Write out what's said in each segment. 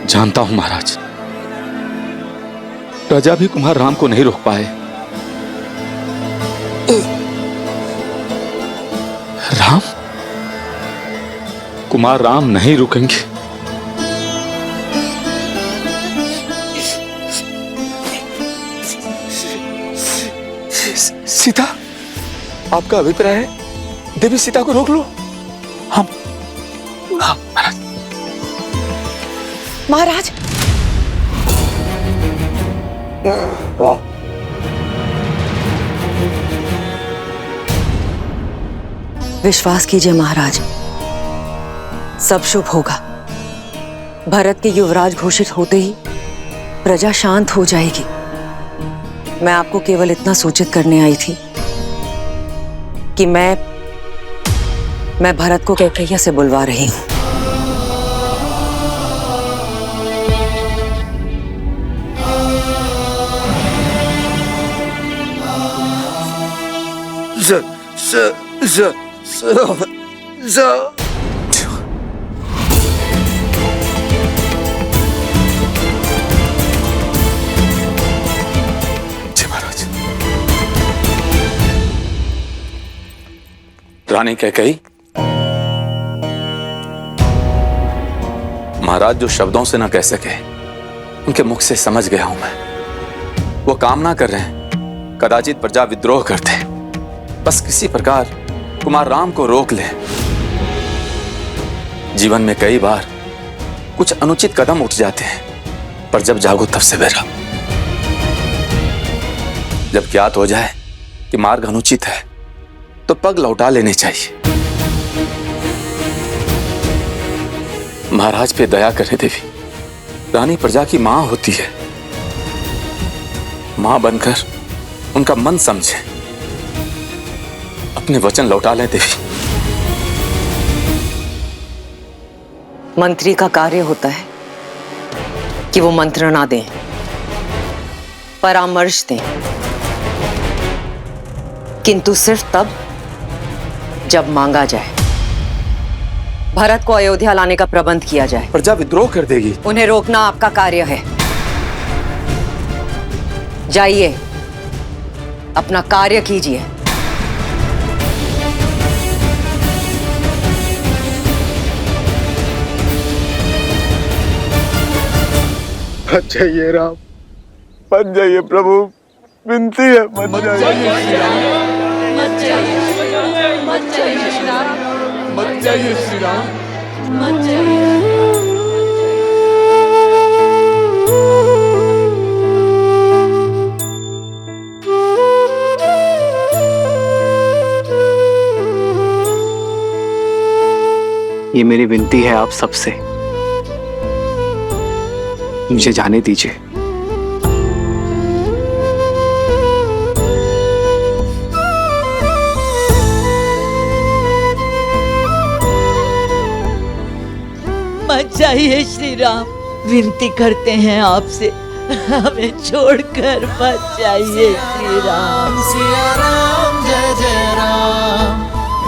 जानता हूं महाराज, प्रजा भी कुमार राम को नहीं रोक पाए। राम, कुमार राम नहीं रुकेंगे। सीता, आपका अभिप्राय है देवी सीता को रोक लो? हाँ महाराज। महाराज, विश्वास कीजिए महाराज, सब शुभ होगा। भरत के युवराज घोषित होते ही प्रजा शांत हो जाएगी। मैं आपको केवल इतना सूचित करने आई थी कि मैं भरत को कैकैया से बुलवा रही हूं। रानी कैकेयी, महाराज जो शब्दों से ना कह सके उनके मुख से समझ गया हूं मैं। वो कामना कर रहे हैं कदाचित प्रजा विद्रोह करते, बस किसी प्रकार कुमार राम को रोक ले। जीवन में कई बार कुछ अनुचित कदम उठ जाते हैं, पर जब जागो तब सवेरा। जब ज्ञात हो जाए कि मार्ग अनुचित है तो पग लौटा लेने चाहिए। महाराज पे दया करे देवी। रानी प्रजा की मां होती है, मां बनकर उनका मन समझे, अपने वचन लौटा ले देवी। मंत्री का कार्य होता है कि वो मंत्रणा दें, परामर्श दें, किंतु सिर्फ तब जब मांगा जाए। भरत को अयोध्या लाने का प्रबंध किया जाए। प्रजा विद्रोह कर देगी। उन्हें रोकना आपका कार्य है। जाइए, अपना कार्य कीजिए। मत जाइए राम, मत जाइए प्रभु, विनती है मत जाइए। मत जाइए, मत जाइए श्री राम, मत जाइए श्री राम, मत जाइए। ये मेरी विनती है आप सबसे, मुझे जाने दीजिए। मत जाइए श्री राम, विनती करते हैं आपसे, हमें छोड़कर मत जाइए श्री राम। सिया राम जय जय राम,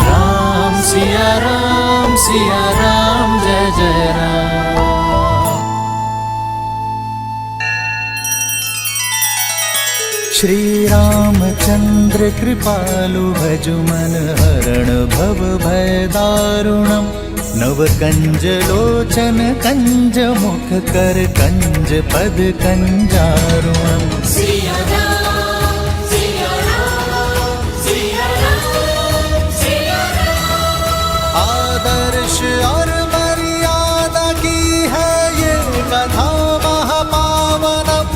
राम सिया राम जय जय राम। श्री रामचंद्र कृपालु भजु मन हरण भव भय दारुणम। नव कंज लोचन कंज मुख कर कंज पद कंजारुणम। सिया राम, सिया राम, सिया राम, सिया राम। आदर्श और मर्यादा की है ये कथा महापावनम।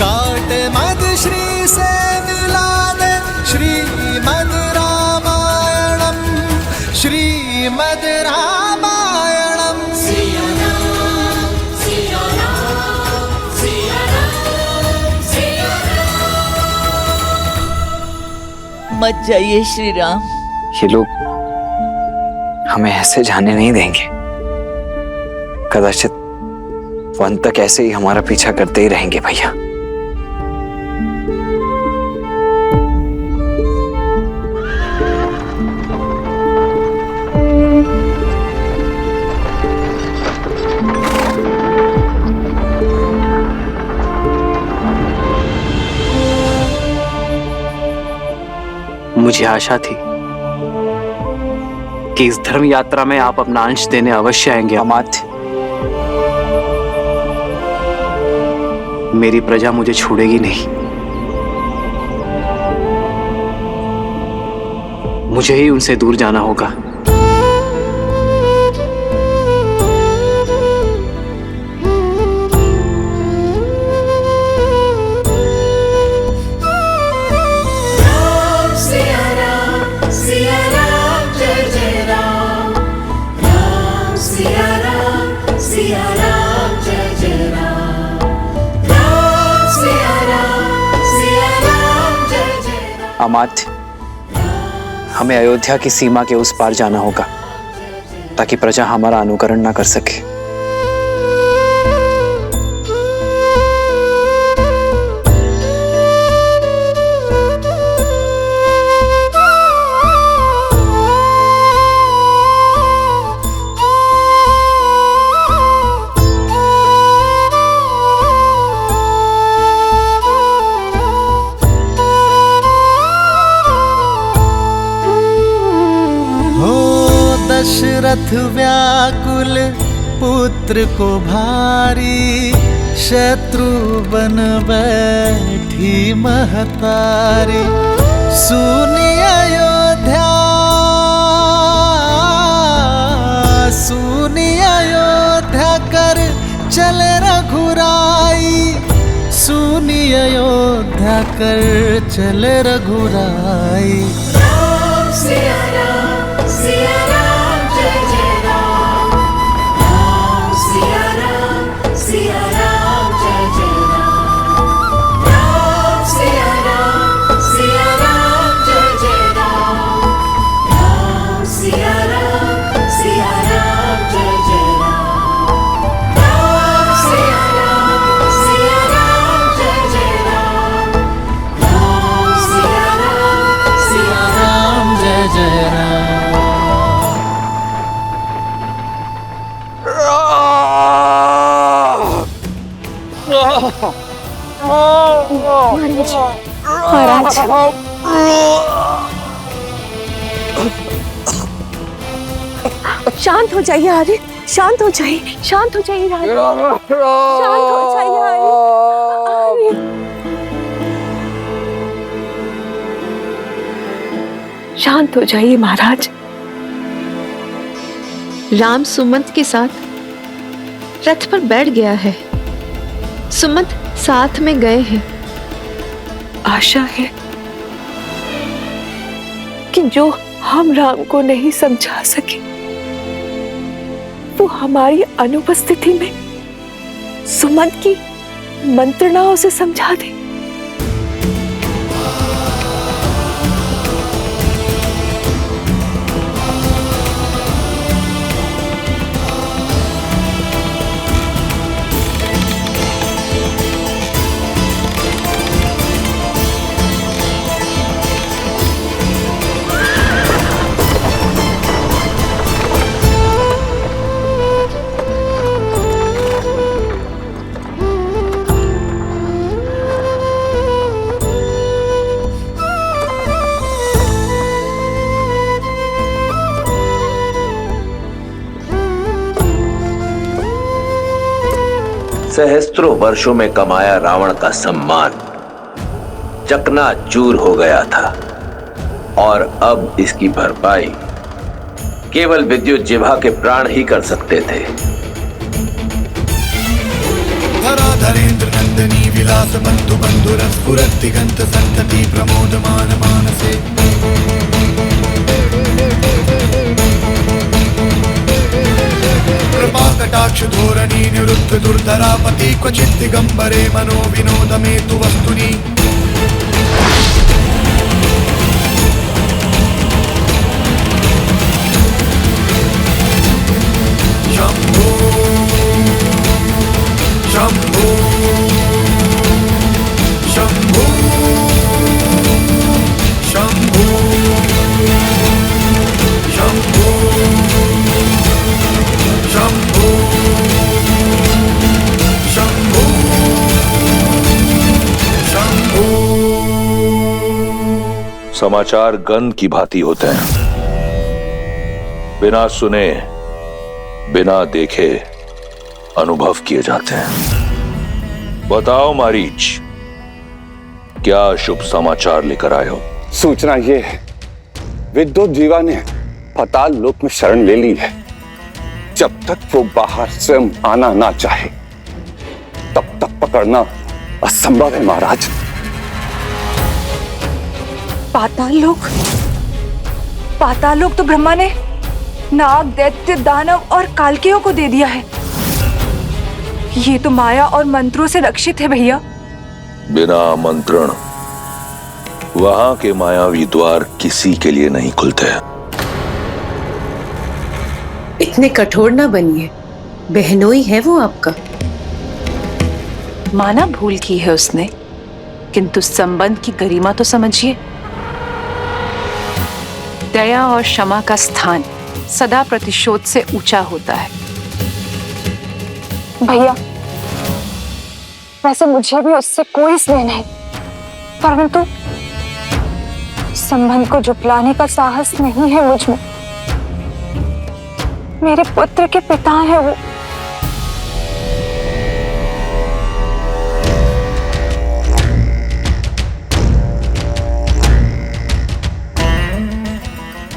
काट मद श्री से मिला दे श्रीमद् रामायणम, श्रीमद् रामायणम। सिया राम, सिया राम, सिया राम, सिया राम। मत जाइए श्री राम। ये लोग हमें ऐसे जाने नहीं देंगे। कदाचित वो अंत तक ऐसे ही हमारा पीछा करते ही रहेंगे भैया। मुझे आशा थी कि इस धर्म यात्रा में आप अपना अंश देने अवश्य आएंगे अमात्य। मेरी प्रजा मुझे छोड़ेगी नहीं, मुझे ही उनसे दूर जाना होगा। सिया राम जय जय राम। राम सिया राम जय जय राम। राम सिया राम जय जय राम। अमात्य, हमें अयोध्या की सीमा के उस पार जाना होगा ताकि प्रजा हमारा अनुकरण ना कर सके। दशरथ व्याकुल पुत्र को भारी, शत्रु बन बैठी महतारी। सुनी अयोध्या कर चले रघुराई। सुनी अयोध्या कर चले रघुराई। राम सिया राम जय जय राम। राम सिया राम जय जय राम। राम सिया राम जय जय राम। राम सिया राम जय जय राम। राम सिया राम जय जय राम। राम सिया राम जय जय राम। महाराज, शांत हो जाइए आर्य, शांत हो जाइए, शांत हो जाइए राजा, शांत हो जाइए आर्य। शांत हो जाइए महाराज। राम सुमंत के साथ रथ पर बैठ गया है, सुमंत साथ में गए हैं। आशा है कि जो हम राम को नहीं समझा सके वो हमारी अनुपस्थिति में सुमंत की मंत्रणाओं से समझा दे। सहस्त्रों वर्षों में कमाया रावण का सम्मान चकनाचूर हो गया था और अब इसकी भरपाई केवल विद्युत जिह्वा के प्राण ही कर सकते थे। धराधरेन्द्र नंदनी विलास बंधु बंधुरस स्फुरत् दिगंत संतति प्रमोदमान मानसे। कृपा कटाक्ष धोरणी निरुद्ध दुर्धरापति क्वचित् दिगंबरे मनो विनोद में तु वस्तुनि। शंभो शंभो शंभो शंभो शंभो शंभो शंभो शंभो समाचार गंध की भांति होते हैं, बिना सुने बिना देखे अनुभव किए जाते हैं। बताओ मारीच, क्या शुभ समाचार लेकर आए हो? सूचना ये है, विद्युत जीवा ने पाताल लोक में शरण ले ली है। जब तक वो बाहर स्वयं आना ना चाहे तब तक पकड़ना असंभव है महाराज। पाताल लोक तो ब्रह्मा ने नाग, दैत्य, दानव और कालकेयों को दे दिया है। ये तो माया और मंत्रों से रक्षित है भैया। बिना आमंत्रण वहां के मायावी द्वार किसी के लिए नहीं खुलते हैं। इतने कठोर ना बनिए, बहनोई है वो आपका। माना भूल की है उसने, किंतु संबंध की गरिमा तो समझिए। दया और क्षमा का स्थान सदा प्रतिशोध से ऊंचा होता है। भैया, वैसे मुझे भी उससे कोई स्नेह नहीं, परंतु संबंध को झुठलाने का साहस नहीं है मुझ में। मेरे पुत्र के पिता हैं वो।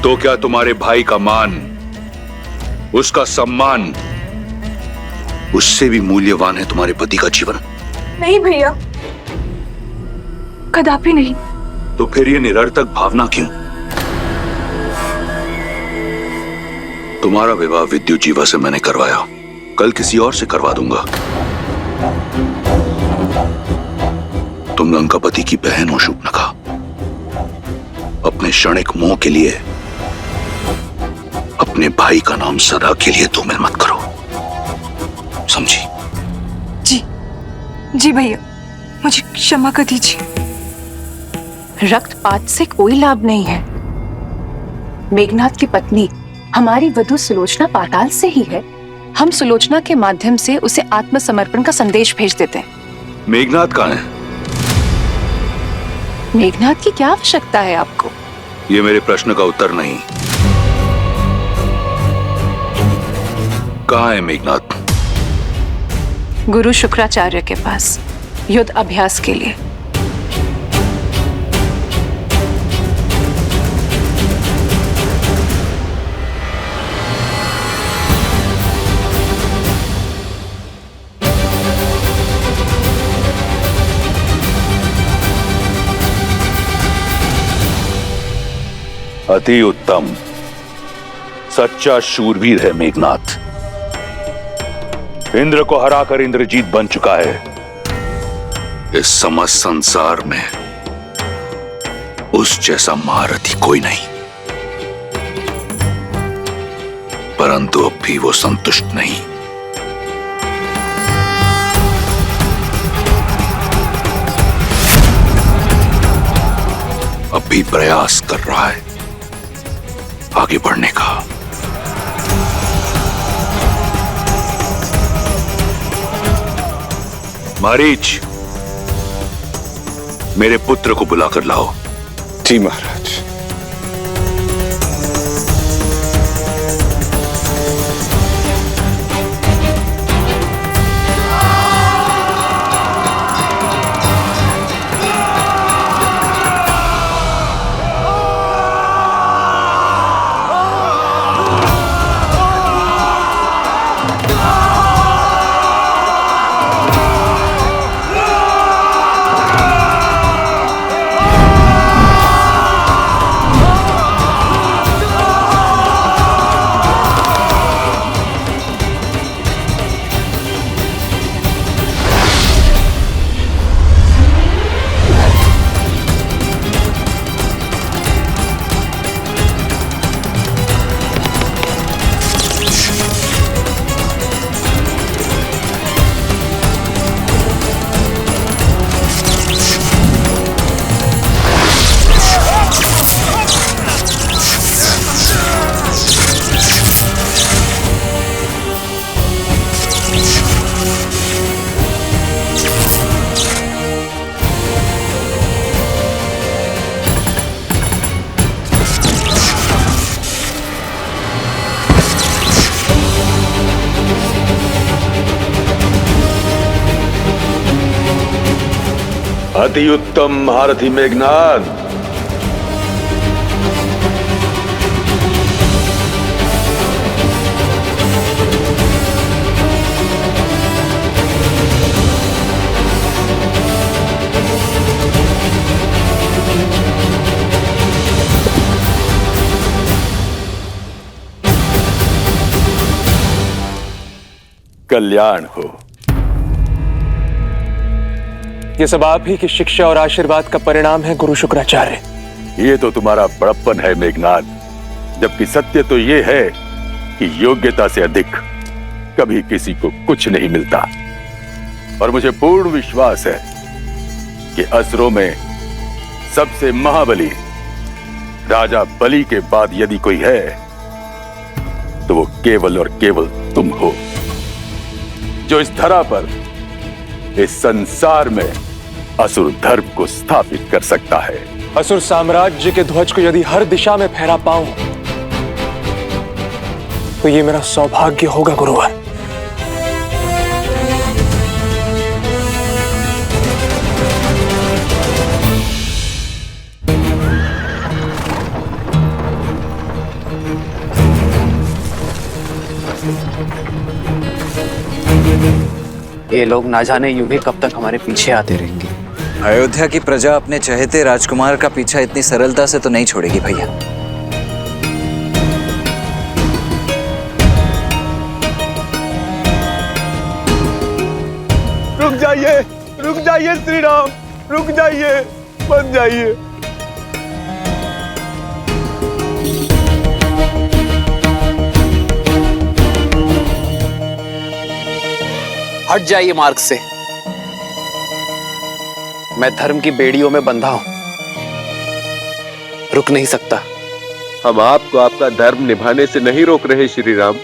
तो क्या तुम्हारे भाई का मान, उसका सम्मान, उससे भी मूल्यवान है तुम्हारे पति का जीवन? नहीं भैया, कदापि नहीं। तो फिर ये निरर्थक भावना क्यों? तुम्हारा विवाह विद्युत जीवा से मैंने करवाया, कल किसी और से करवा दूंगा। तुम लंकापति की बहन हो शूर्पणखा। अपने क्षणिक मोह के लिए अपने भाई का नाम सदा के लिए धूमिल मत करो, समझी? जी भैया, मुझे क्षमा कर दीजिए। रक्तपात से कोई लाभ नहीं है। मेघनाथ की पत्नी हमारी वधू सुलोचना पाताल से ही है। हम सुलोचना के माध्यम से उसे आत्मसमर्पण का संदेश भेज देते हैं। मेघनाथ कहाँ है? मेघनाथ की क्या आवश्यकता है आपको? ये मेरे प्रश्न का उत्तर नहीं। कहाँ है मेघनाथ? गुरु शुक्राचार्य के पास युद्ध अभ्यास के लिए। अति उत्तम, सच्चा शूरवीर है मेघनाथ। इंद्र को हराकर इंद्रजीत बन चुका है। इस समस्त संसार में उस जैसा महारथी कोई नहीं। परंतु अब भी वो संतुष्ट नहीं। अब भी प्रयास कर रहा है आगे बढ़ने का। मारीच, मेरे पुत्र को बुलाकर लाओ। जी महाराज। अति उत्तम महारथी मेघनाद। कल्याण हो। ये सब आप ही की शिक्षा और आशीर्वाद का परिणाम है गुरु शुक्राचार्य। ये तो तुम्हारा बड़प्पन है मेघनाद, जबकि सत्य तो ये है कि योग्यता से अधिक कभी किसी को कुछ नहीं मिलता। और मुझे पूर्ण विश्वास है कि असुरों में सबसे महाबली राजा बलि के बाद यदि कोई है तो वो केवल और केवल तुम हो, जो इस धरा पर, इस संसार में असुर धर्म को स्थापित कर सकता है। असुर साम्राज्य के ध्वज को यदि हर दिशा में फहरा पाऊं तो ये मेरा सौभाग्य होगा गुरुवर। ये लोग ना जाने यूं ही कब तक हमारे पीछे आते रहेंगे। अयोध्या की प्रजा अपने चहेते राजकुमार का पीछा इतनी सरलता से तो नहीं छोड़ेगी भैया। रुक जाइए श्री राम, रुक जाइए, मत जाइए। हट जाइए मार्ग से। मैं धर्म की बेड़ियों में बंधा हूं, रुक नहीं सकता। हम आपको आपका धर्म निभाने से नहीं रोक रहे श्री राम,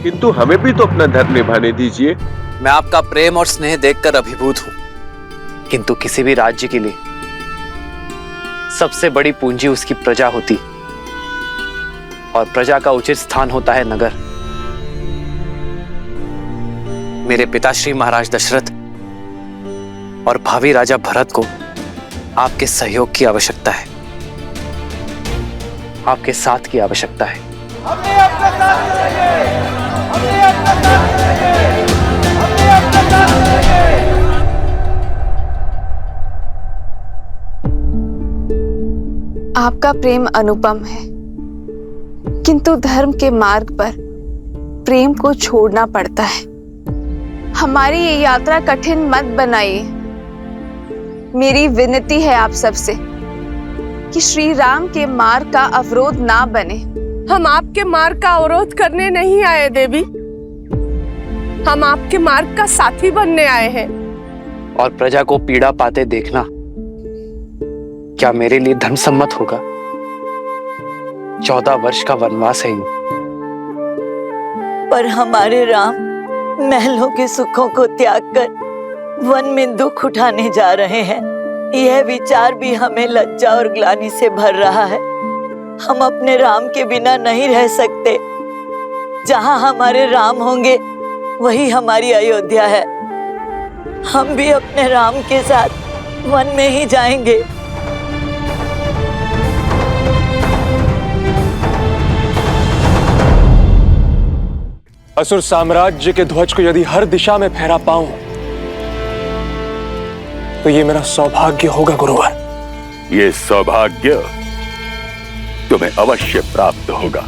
किंतु हमें भी तो अपना धर्म निभाने दीजिए। मैं आपका प्रेम और स्नेह देखकर अभिभूत हूं, किंतु किसी भी राज्य के लिए सबसे बड़ी पूंजी उसकी प्रजा होती, और प्रजा का उचित स्थान होता है नगर। मेरे पिताश्री महाराज दशरथ और भावी राजा भरत को आपके सहयोग की आवश्यकता है, आपके साथ की आवश्यकता है। हमने आपका साथ चाहिए, हमने आपका साथ चाहिए, हमने आपका साथ चाहिए। आपका प्रेम अनुपम है, किंतु धर्म के मार्ग पर प्रेम को छोड़ना पड़ता है। हमारी ये यात्रा कठिन मत बनाइए। मेरी विनती है आप सबसे कि श्री राम के मार्ग का अवरोध ना बने। हम आपके मार्ग का अवरोध करने नहीं आए देवी, हम आपके मार्ग का साथी बनने आए हैं। और प्रजा को पीड़ा पाते देखना क्या मेरे लिए धर्मसम्मत होगा? 14 वर्ष का वनवास है यूं। पर हमारे राम महलों के सुखों को त्याग कर वन में दुख उठाने जा रहे हैं। यह विचार भी हमें लज्जा और ग्लानि से भर रहा है। हम अपने राम के बिना नहीं रह सकते। जहां हमारे राम होंगे वही हमारी अयोध्या है। हम भी अपने राम के साथ वन में ही जाएंगे। असुर साम्राज्य के ध्वज को यदि हर दिशा में फहरा पाऊं तो ये मेरा सौभाग्य होगा गुरुवर। ये सौभाग्य तुम्हें अवश्य प्राप्त होगा।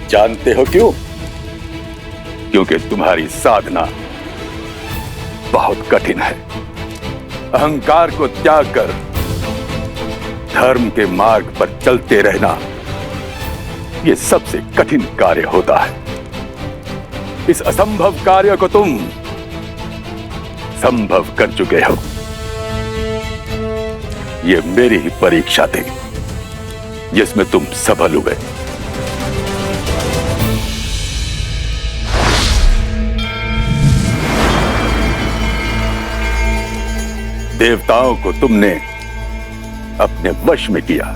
जानते हो क्यों? क्योंकि तुम्हारी साधना बहुत कठिन है। अहंकार को त्याग कर धर्म के मार्ग पर चलते रहना ये सबसे कठिन कार्य होता है। इस असंभव कार्य को तुम संभव कर चुके हो। ये मेरी ही परीक्षा थी जिसमें तुम सफल हुए। देवताओं को तुमने अपने वश में किया।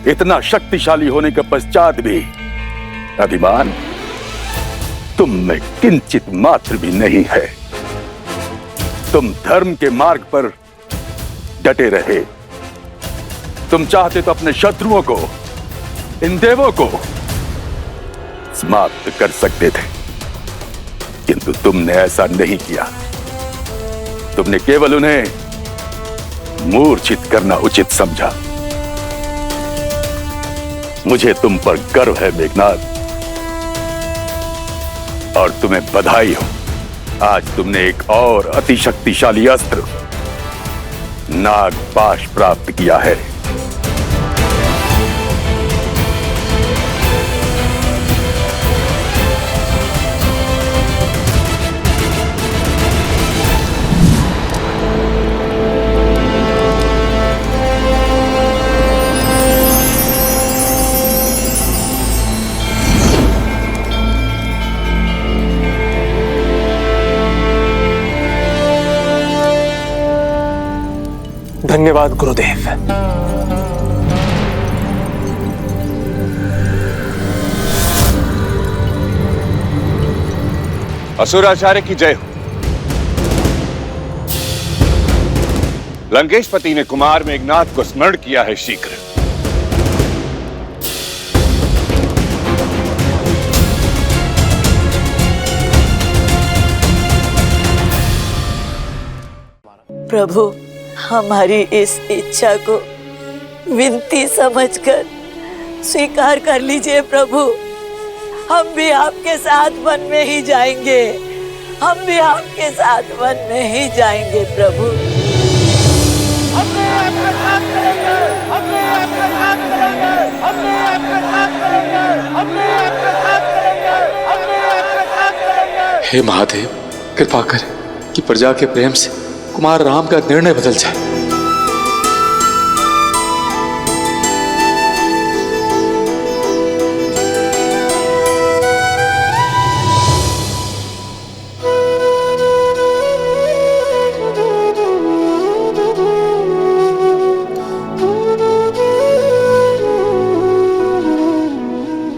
इतना शक्तिशाली होने के पश्चात भी अभिमान तुम में किंचित मात्र भी नहीं है। तुम धर्म के मार्ग पर डटे रहे। तुम चाहते तो अपने शत्रुओं को, इन देवों को समाप्त कर सकते थे, किंतु तुमने ऐसा नहीं किया। तुमने केवल उन्हें मूर्छित करना उचित समझा। मुझे तुम पर गर्व है मेघनाद, और तुम्हें बधाई हो। आज तुमने एक और अति शक्तिशाली अस्त्र नागपाश प्राप्त किया है। धन्यवाद गुरुदेव। असुराचार्य की जय हो। लंकेशपति ने कुमार मेघनाद को स्मरण किया है शीघ्र। प्रभु, हमारी इस इच्छा को विनती समझकर स्वीकार कर लीजिए प्रभु। हम भी आपके साथ वन में ही जाएंगे, हम भी आपके साथ वन में ही जाएंगे प्रभु। हमने आपके साथ करेंगे, हमने आपके साथ करेंगे, हमने आपके साथ करेंगे, हमने आपके साथ करेंगे, हमने आपके साथ करेंगे। हे महादेव, कृपा करें कि प्रजा के प्रेम से कुमार राम का निर्णय बदल जाए।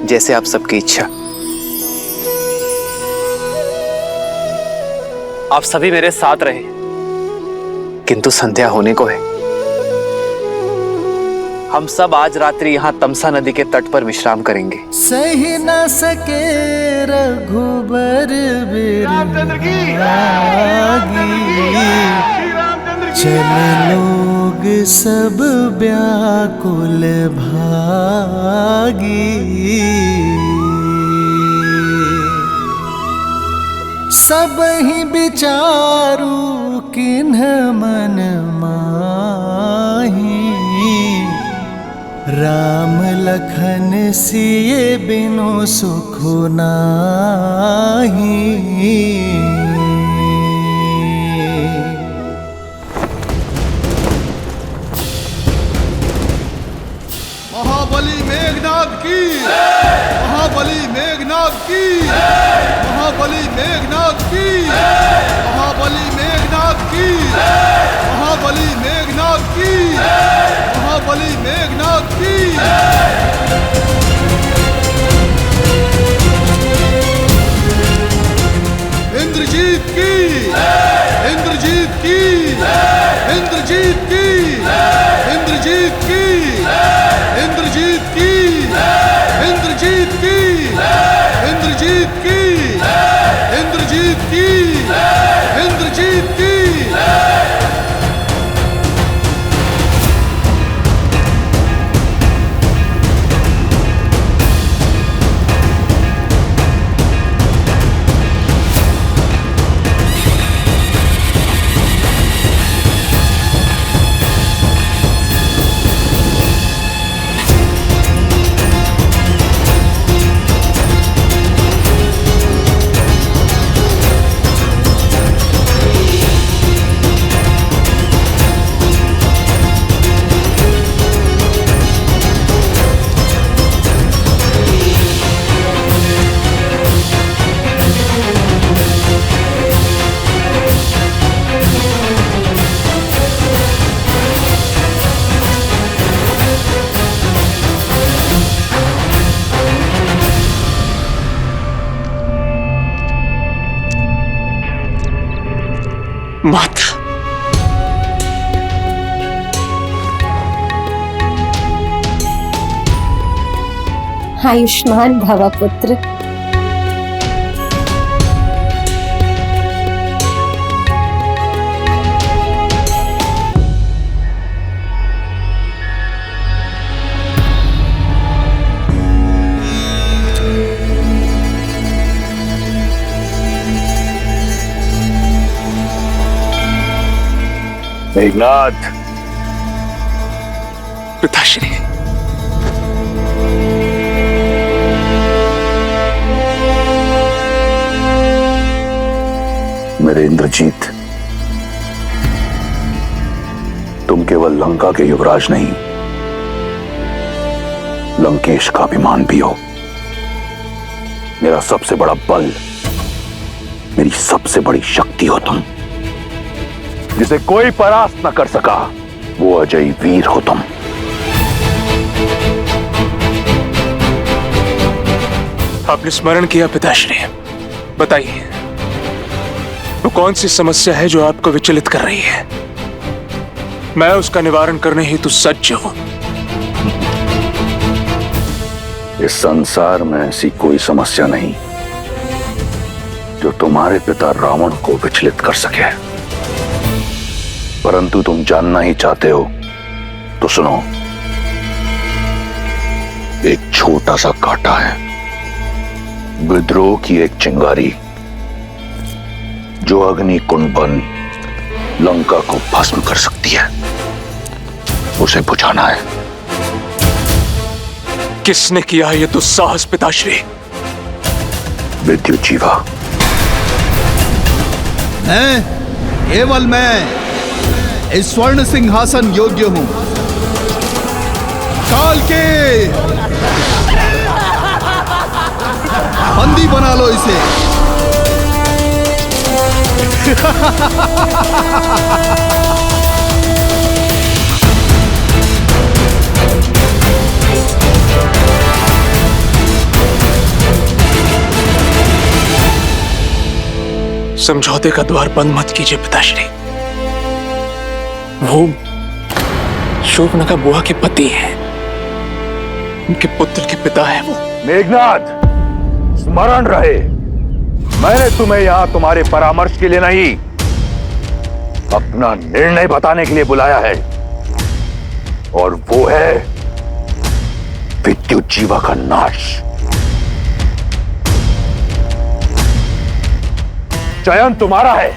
जैसे आप सबकी इच्छा। आप सभी मेरे साथ रहे, किंतु संध्या होने को है। हम सब आज रात्रि यहाँ तमसा नदी के तट पर विश्राम करेंगे। सही न सके रघुबर चल लोग सब व्याकुल भागी। सब ही विचारू किन्ह मन माही। राम लखन सिए बिनु सुख नाही। महाबली मेघनाद की, महाबली मेघनाद की, महाबली मेघनाद की, महाबली मेघनाद की, महाबली मेघनाद की, महाबली मेघनाद की। इंद्रजीत की, इंद्रजीत की, इंद्रजीत की, इंद्रजीत की, इंद्रजीत की, इंद्रजीत की, इंद्रजीत की, इंद्रजीत की, इंद्रजीत की। माता, आयुष्मान भव पुत्र। मेघनाथ, पिताश्री, मेरे इंद्रजीत, तुम केवल लंका के युवराज नहीं, लंकेश का अभिमान भी हो। मेरा सबसे बड़ा बल, मेरी सबसे बड़ी शक्ति हो तुम। जिसे कोई परास्त न कर सका, वो अजय वीर हो तुम। आपने स्मरण किया पिताश्री, बताइए वो कौन सी समस्या है जो आपको विचलित कर रही है? मैं उसका निवारण करने हेतु सज्ज हूं। इस संसार में ऐसी कोई समस्या नहीं जो तुम्हारे पिता रावण को विचलित कर सके। परंतु तुम जानना ही चाहते हो तो सुनो। एक छोटा सा कांटा है, विद्रोह की एक चिंगारी, जो अग्नि कुंड बन लंका को भस्म कर सकती है। उसे बुझाना है। किसने किया ये दुस्साहस पिताश्री? विद्युत जीवा। मैं, केवल मैं इस स्वर्ण सिंहासन योग्य हूं। काल के बंदी बना लो इसे। समझौते का द्वार बंद मत कीजिए पिताश्री। वो शोभनका बुआ के पति हैं, उनके पुत्र के पिता है वो। मेघनाथ, स्मरण रहे, मैंने तुम्हें यहां तुम्हारे परामर्श के लिए नहीं, अपना निर्णय बताने के लिए बुलाया है। और वो है विद्युत जीवा का नाश। चयन तुम्हारा है।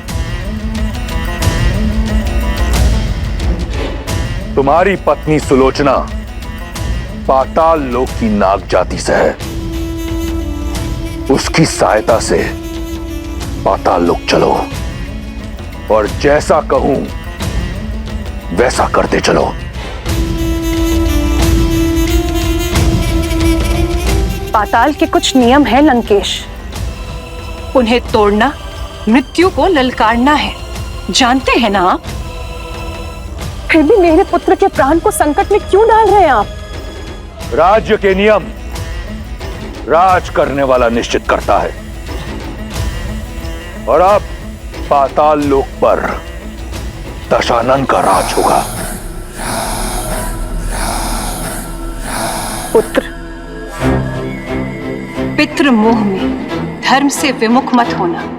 तुम्हारी पत्नी सुलोचना पाताल लोक की नाग जाति से है। उसकी सहायता से पाताल लोक चलो और जैसा कहूं वैसा करते चलो। पाताल के कुछ नियम हैं लंकेश, उन्हें तोड़ना मृत्यु को ललकारना है, जानते हैं ना आप? फिर भी मेरे पुत्र के प्राण को संकट में क्यों डाल रहे हैं आप? राज्य के नियम राज करने वाला निश्चित करता है, और अब पाताल लोक पर दशानन का राज होगा। पुत्र, पितृ मोह में धर्म से विमुख मत होना।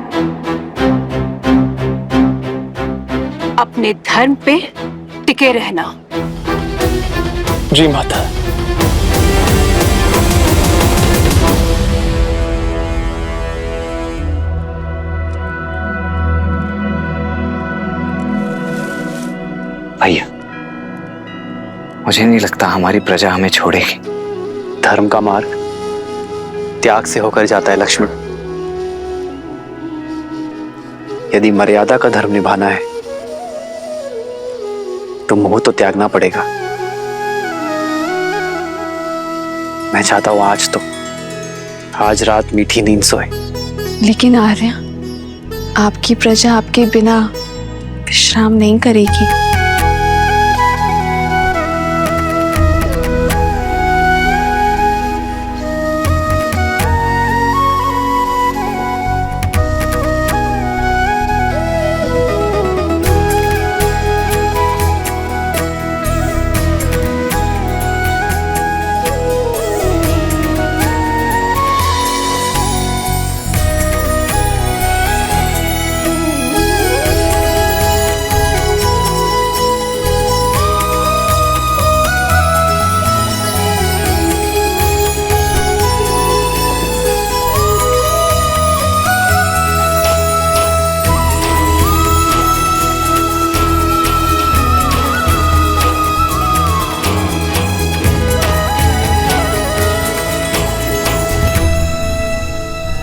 अपने धर्म पे टिके रहना। जी माता। भैया, मुझे नहीं लगता हमारी प्रजा हमें छोड़ेगी। धर्म का मार्ग त्याग से होकर जाता है लक्ष्मण। यदि मर्यादा का धर्म निभाना है तो मोह तो त्यागना पड़ेगा। मैं चाहता हूं आज रात मीठी नींद सोए। लेकिन आर्या, आपकी प्रजा आपके बिना विश्राम नहीं करेगी।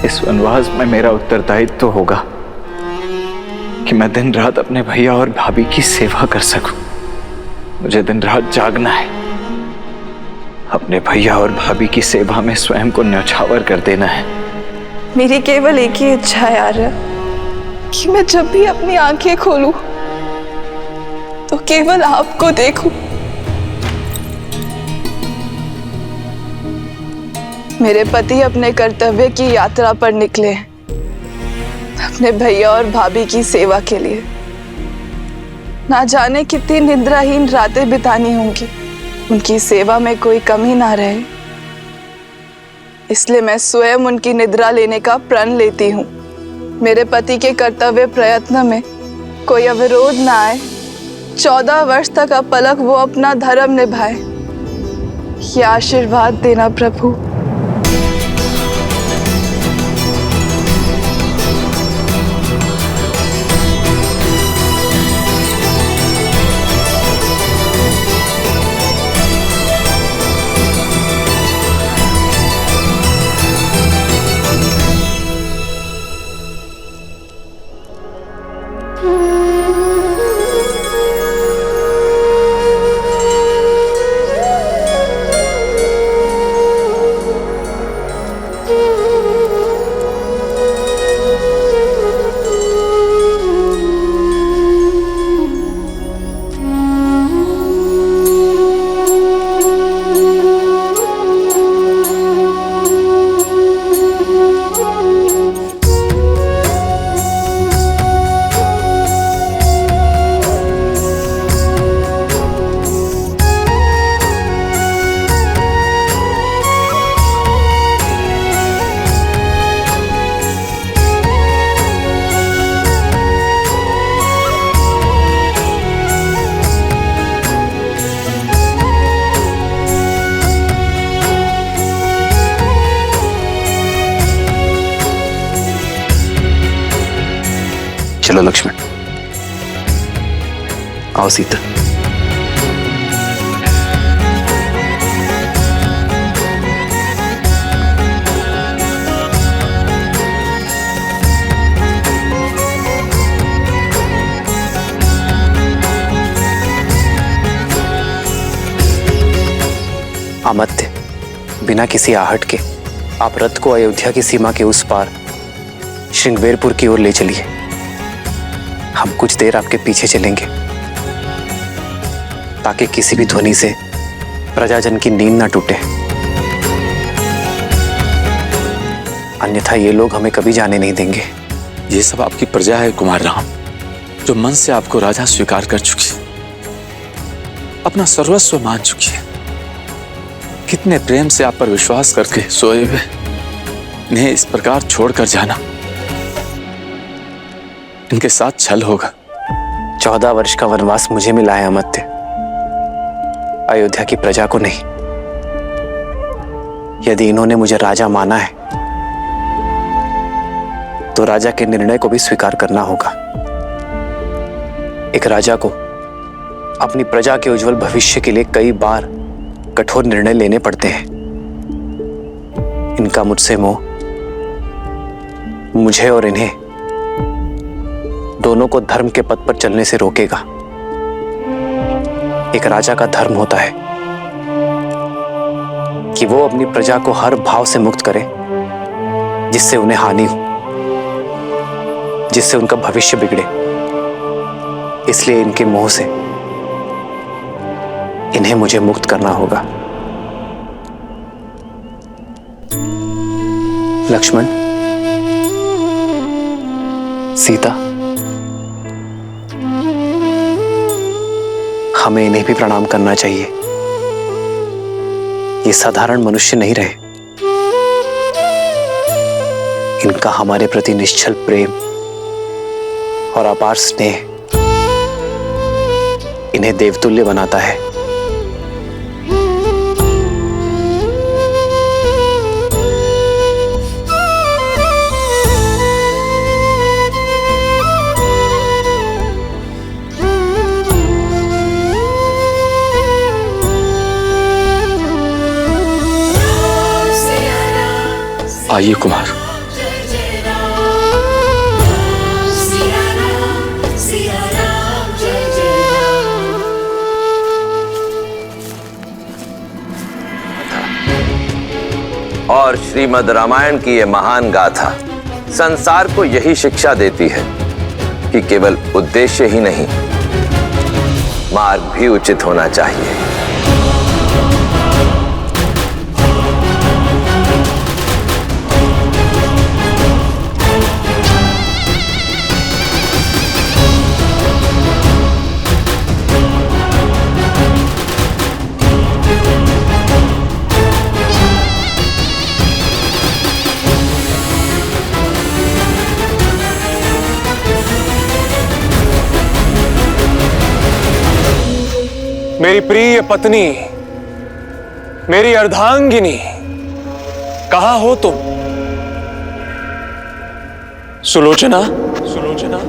इस वनवास में मेरा उत्तरदायित्व तो होगा कि मैं दिन रात अपने भैया और भाभी की सेवा कर सकूं। मुझे दिन रात जागना है, अपने भैया और भाभी की सेवा में स्वयं को न्यौछावर कर देना है। मेरी केवल एक ही इच्छा है आर्य, कि मैं जब भी अपनी आंखें खोलूं तो केवल आपको देखूं। मेरे पति अपने कर्तव्य की यात्रा पर निकले हैं, अपने भैया और भाभी की सेवा के लिए। ना जाने कितनी निद्राहीन रातें बितानी होंगी, उनकी सेवा में कोई कमी ना रहे, इसलिए मैं स्वयं उनकी निद्रा लेने का प्रण लेती हूँ। मेरे पति के कर्तव्य प्रयत्न में कोई अवरोध ना आए, 14 वर्ष तक अपलक वो अपना धर्म निभाए, ये आशीर्वाद देना प्रभु। चलो लक्ष्मण, आओ सीता। अमत्य, बिना किसी आहट के आप रथ को अयोध्या की सीमा के उस पार श्रृंगवेरपुर की ओर ले चलिए। हम कुछ देर आपके पीछे चलेंगे ताकि किसी भी ध्वनि से प्रजाजन की नींद ना टूटे, अन्यथा ये लोग हमें कभी जाने नहीं देंगे। ये सब आपकी प्रजा है कुमार राम, जो मन से आपको राजा स्वीकार कर चुकी है, अपना सर्वस्व मान चुकी है। कितने प्रेम से आप पर विश्वास करके सोए हुए इन्हें इस प्रकार छोड़कर जाना, इनके साथ छल होगा। 14 वर्ष का वनवास मुझे मिला है अमत्य, अयोध्या की प्रजा को नहीं। यदि इन्होंने मुझे राजा माना है तो राजा के निर्णय को भी स्वीकार करना होगा। एक राजा को अपनी प्रजा के उज्जवल भविष्य के लिए कई बार कठोर निर्णय लेने पड़ते हैं। इनका मुझसे मोह मुझे और इन्हें दोनों को धर्म के पथ पर चलने से रोकेगा। एक राजा का धर्म होता है कि वो अपनी प्रजा को हर भाव से मुक्त करे जिससे उन्हें हानि हो, जिससे उनका भविष्य बिगड़े। इसलिए इनके मोह से इन्हें मुझे मुक्त करना होगा। लक्ष्मण, सीता, हमें इन्हें भी प्रणाम करना चाहिए। ये साधारण मनुष्य नहीं रहे। इनका हमारे प्रति निश्चल प्रेम और अपार स्नेह इन्हें देवतुल्य बनाता है। आइए कुमार, और श्रीमद् रामायण की यह महान गाथा संसार को यही शिक्षा देती है कि केवल उद्देश्य ही नहीं, मार्ग भी उचित होना चाहिए। मेरी प्रिय पत्नी, मेरी अर्धांगिनी, कहां हो तुम? सुलोचना, सुलोचना,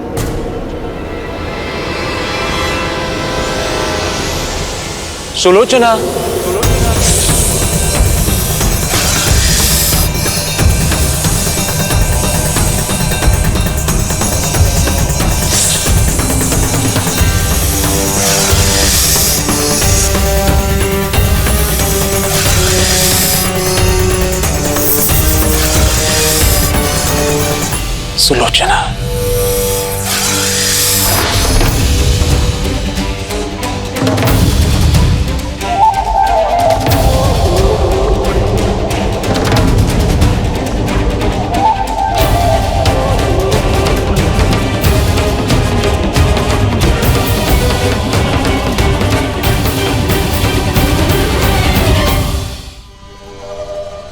सुलोचना, सुलोचना।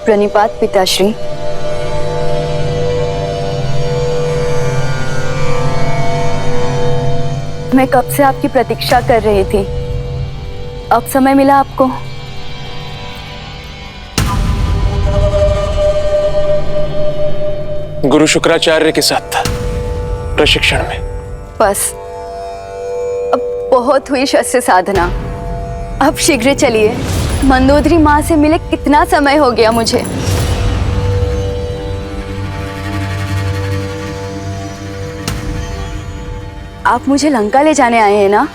प्रणिपात पिताश्री। मैं कब से आपकी प्रतीक्षा कर रही थी, अब समय मिला आपको। गुरु शुक्राचार्य के साथ था प्रशिक्षण में। बस अब बहुत हुई शस्त्र साधना, अब शीघ्र चलिए। मंदोदरी माँ से मिले कितना समय हो गया मुझे। आप मुझे लंका ले जाने आए हैं ना?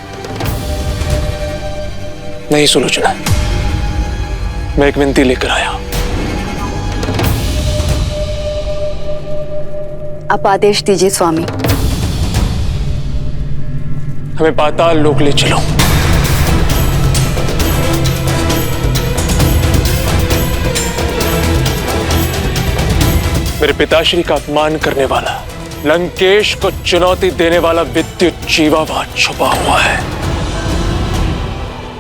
नहीं सुलोचना, मैं एक विनती लेकर आया हूं। आप आदेश दीजिए स्वामी। हमें पाताल लोक ले चलो। मेरे पिताश्री का अपमान करने वाला, लंकेश को चुनौती देने वाला विद्युत जीवा वहां छुपा हुआ है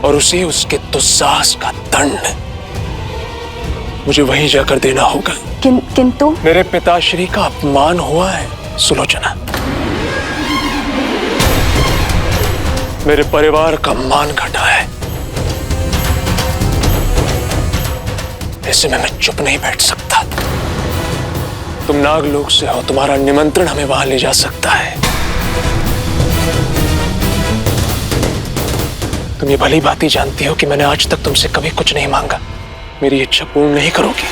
और उसे उसके दुस्साहस का दंड मुझे वहीं जाकर देना होगा। किंतु मेरे पिताश्री का अपमान हुआ है सुलोचना, मेरे परिवार का मान घटा है। ऐसे में मैं चुप नहीं बैठ सकता। तुम नागलोक से हो, तुम्हारा निमंत्रण हमें वहां ले जा सकता है। तुम ये भली भांति जानती हो कि मैंने आज तक तुमसे कभी कुछ नहीं मांगा। मेरी इच्छा पूर्ण नहीं करोगी?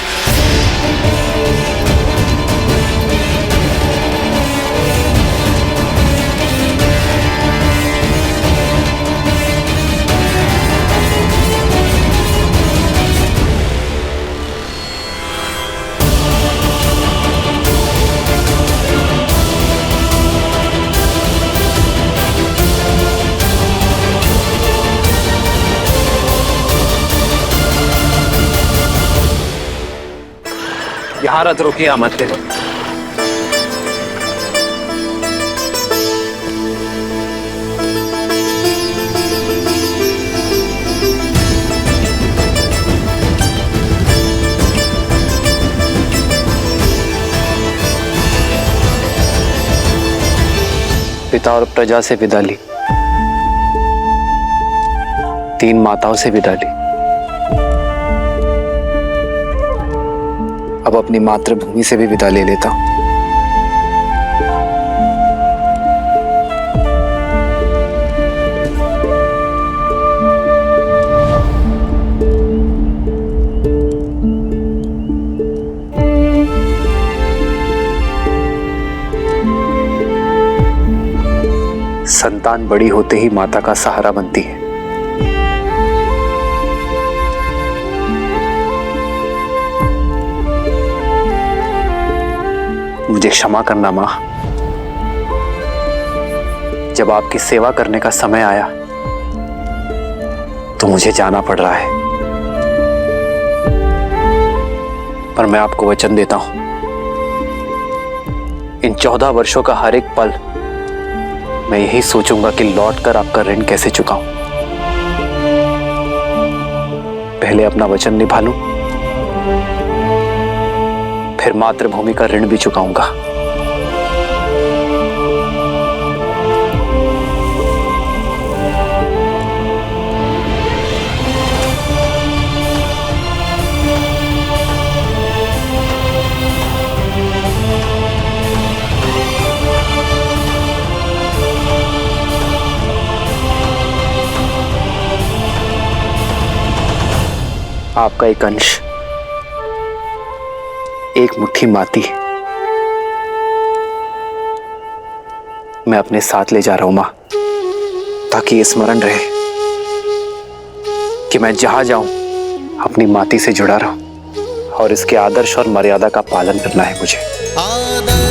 यहाँ रथ रोकिए अमात्य। पिता और प्रजा से विदा ली, 3 माताओं से विदा ली, अब अपनी मातृभूमि से भी विदा ले लेता हूं। संतान बड़ी होते ही माता का सहारा बनती है। मुझे क्षमा करना माँ। जब आपकी सेवा करने का समय आया तो मुझे जाना पड़ रहा है, पर मैं आपको वचन देता हूं, इन 14 वर्षों का हर एक पल मैं यही सोचूंगा कि लौटकर आपका ऋण कैसे चुकाऊं। पहले अपना वचन निभा लूं, फिर मातृभूमि का ऋण भी चुकाऊंगा। आपका एक अंश, एक मुट्ठी माटी मैं अपने साथ ले जा रहा हूं मां, ताकि ये स्मरण रहे कि मैं जहां जाऊं अपनी माटी से जुड़ा रहूं और इसके आदर्श और मर्यादा का पालन करना है मुझे।